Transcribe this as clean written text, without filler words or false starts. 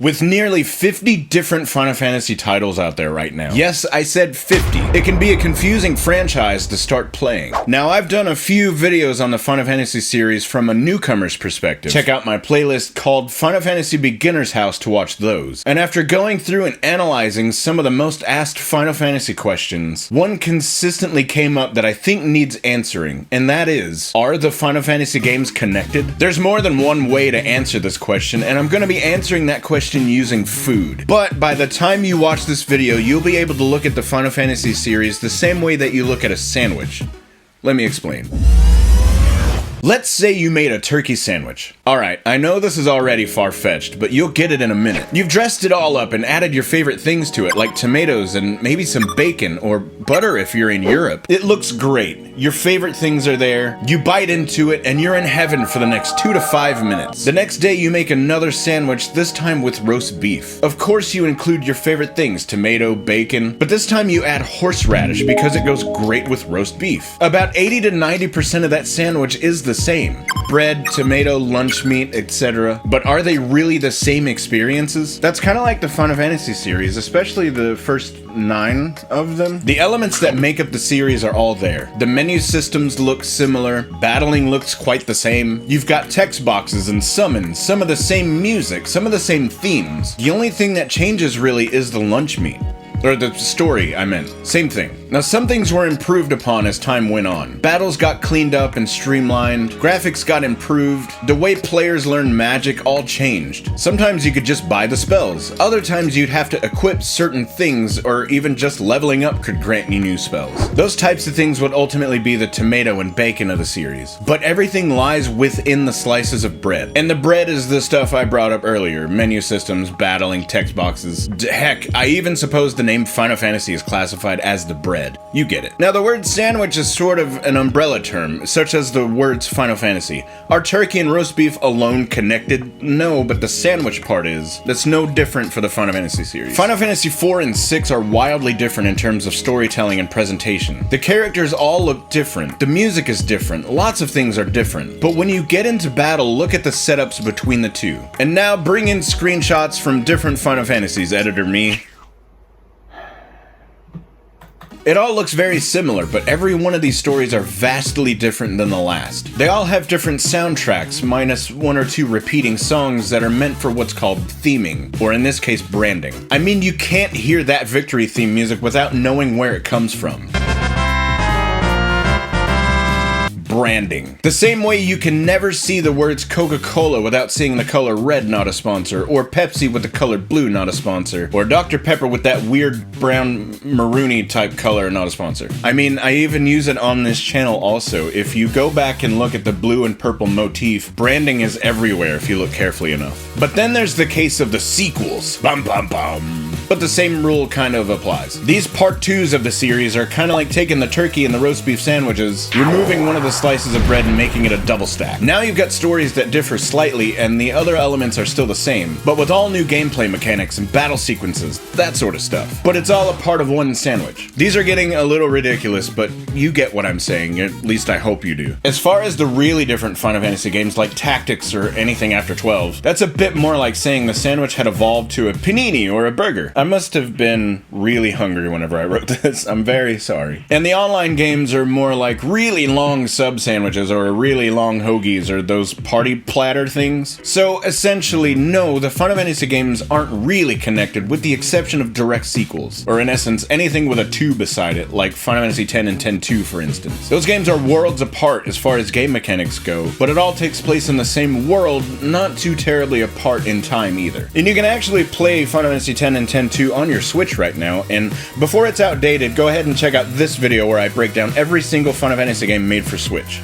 With nearly 50 different Final Fantasy titles out there right now. Yes, I said 50. It can be a confusing franchise to start playing. Now, I've done a few videos on the Final Fantasy series from a newcomer's perspective. Check out my playlist called Final Fantasy Beginner's House to watch those. And after going through and analyzing some of the most asked Final Fantasy questions, one consistently came up that I think needs answering, and that is, are the Final Fantasy games connected? There's more than one way to answer this question, and I'm going to be answering that question using food. But by the time you watch this video, you'll be able to look at the Final Fantasy series the same way that you look at a sandwich. Let me explain. Let's say you made a turkey sandwich. Alright, I know this is already far-fetched, but you'll get it in a minute. You've dressed it all up and added your favorite things to it, like tomatoes and maybe some bacon, or butter if you're in Europe. It looks great. Your favorite things are there, you bite into it, and you're in heaven for the next 2 to 5 minutes. The next day you make another sandwich, this time with roast beef. Of course you include your favorite things, tomato, bacon, but this time you add horseradish because it goes great with roast beef. About 80 to 90% of that sandwich is the same. Bread, tomato, lunch meat, etc. But are they really the same experiences? That's kind of like the Final Fantasy series, especially the first 9 of them. The elements that make up the series are all there. The menu systems look similar, battling looks quite the same. You've got text boxes and summons, some of the same music, some of the same themes. The only thing that changes really is the lunch meat. Or the story, I meant. Same thing. Now, some things were improved upon as time went on. Battles got cleaned up and streamlined, graphics got improved, the way players learned magic all changed. Sometimes you could just buy the spells, other times you'd have to equip certain things, or even just leveling up could grant you new spells. Those types of things would ultimately be the tomato and bacon of the series. But everything lies within the slices of bread. And the bread is the stuff I brought up earlier. Menu systems, battling, text boxes. Heck, I even suppose the name Final Fantasy is classified as the bread. You get it. Now, the word sandwich is sort of an umbrella term, such as the words Final Fantasy. Are turkey and roast beef alone connected? No, but the sandwich part is. That's no different for the Final Fantasy series. Final Fantasy 4 and 6 are wildly different in terms of storytelling and presentation. The characters all look different. The music is different. Lots of things are different. But when you get into battle, look at the setups between the two. And now bring in screenshots from different Final Fantasies, editor me. It all looks very similar, but every one of these stories are vastly different than the last. They all have different soundtracks, minus 1 or 2 repeating songs that are meant for what's called theming, or in this case, branding. I mean, you can't hear that Victory theme music without knowing where it comes from. Branding. The same way you can never see the words Coca-Cola without seeing the color red, not a sponsor, or Pepsi with the color blue, not a sponsor, or Dr. Pepper with that weird brown maroony type color, not a sponsor. I mean, I even use it on this channel also. If you go back and look at the blue and purple motif, branding is everywhere if you look carefully enough. But then there's the case of the sequels. Bum bum bum. But the same rule kind of applies. These part 2s of the series are kind of like taking the turkey and the roast beef sandwiches, removing one of the slices of bread and making it a double stack. Now you've got stories that differ slightly and the other elements are still the same, but with all new gameplay mechanics and battle sequences, that sort of stuff. But it's all a part of one sandwich. These are getting a little ridiculous, but you get what I'm saying, at least I hope you do. As far as the really different Final Fantasy games like Tactics or anything after 12, that's a bit more like saying the sandwich had evolved to a panini or a burger. I must have been really hungry whenever I wrote this. I'm very sorry. And the online games are more like really long sub sandwiches or really long hoagies or those party platter things. So essentially, no, the Final Fantasy games aren't really connected with the exception of direct sequels, or in essence, anything with a 2 beside it, like Final Fantasy X and X-2 for instance. Those games are worlds apart as far as game mechanics go, but it all takes place in the same world, not too terribly apart in time either. And you can actually play Final Fantasy X and X-2 on your Switch right now, and before it's outdated, go ahead and check out this video where I break down every single Final Fantasy game made for Switch.